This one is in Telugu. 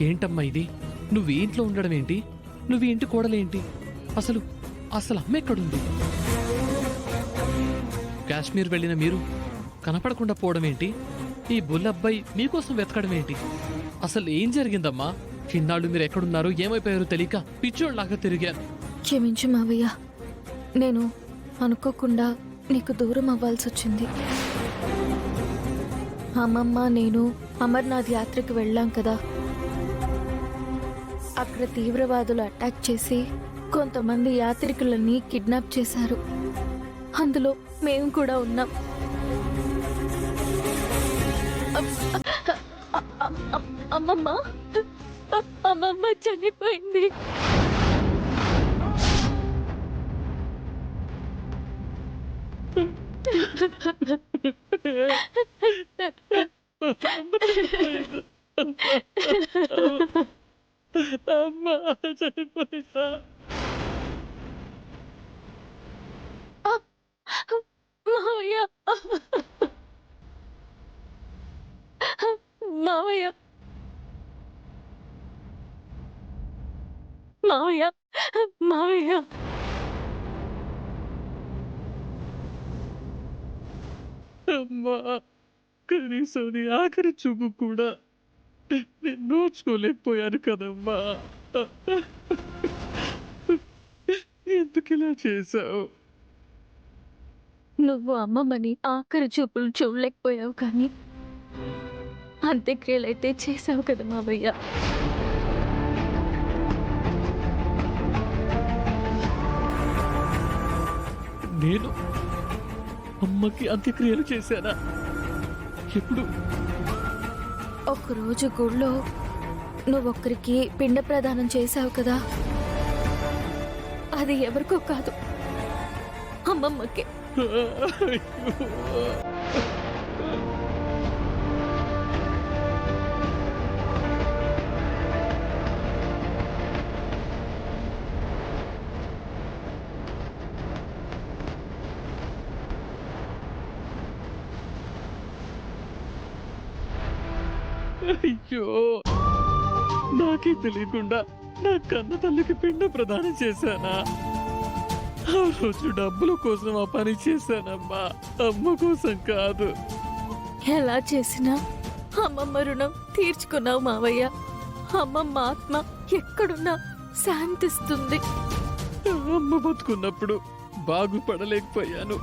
ఏంటమ్మా ఇది? నువ్వు ఈ ఇంట్లో ఉండడం ఏంటి? నువ్వు ఈ ఇంటి కోడలేంటి? అసలు అసలు అమ్మ ఎక్కడుంది? కాశ్మీర్ వెళ్ళిన మీరు కనపడకుండా పోవడం ఏంటి? ఈ బుల్లబ్బాయి మీకోసం వెతకడం ఏంటి? అసలు ఏం జరిగిందమ్మా? ఇన్నాళ్ళు మీరు ఎక్కడున్నారో ఏమైపోయారో తెలియక పిచ్చోళ్ళలాగా తిరిగాను. క్షమించు మావయ్య, నేను అనుకోకుండా నీకు దూరం అవ్వాల్సి వచ్చింది. అమ్మమ్మ నేను అమర్నాథ్ యాత్రకు వెళ్ళాం కదా, అక్కడ తీవ్రవాదులు అటాక్ చేసి కొంతమంది యాత్రికులని కిడ్నాప్ చేశారు. అందులో మేము కూడా ఉన్నాం. అమ్మమ్మ అమ్మమ్మ చనిపోయింది. అమ్మా చనిపోయిందా? మావయ్య మావయ్య మావయ్య మావయ్య అమ్మా, కనీసం నీ ఆఖరి చూపు కూడా నేను నోచుకోలేకపోయాను కదమ్మా. ఎందుకు ఇలా చేశావు? నువ్వు అమ్మమ్మని ఆఖరి చూపులు చూడలేకపోయావు, కానీ అంత్యక్రియలైతే చేసావు కదా మావయ్య. నేను అమ్మకి అంత్యక్రియలు చేశానా? ఎప్పుడు? ఒకరోజు గుళ్ళో నువ్వొక్కరికి పిండ ప్రదానం చేశావు కదా, అది ఎవరికో కాదు, అమ్మమ్మకి. అయ్యో, నాకే తెలియకుండా నా కన్న తల్లికి పిండ ప్రదానం చేశానా? ఆ రోజు డబ్బుల కోసం ఆ పని చేశానమ్మా, అమ్మ కోసం కాదు. ఎలా చేసినా అమ్మమ్మ రుణం తీర్చుకున్నావు మావయ్య. అమ్మమ్మ ఆత్మ ఎక్కడున్నా శాంతిస్తుంది. అమ్మ బతుకున్నప్పుడు బాగుపడలేకపోయాను.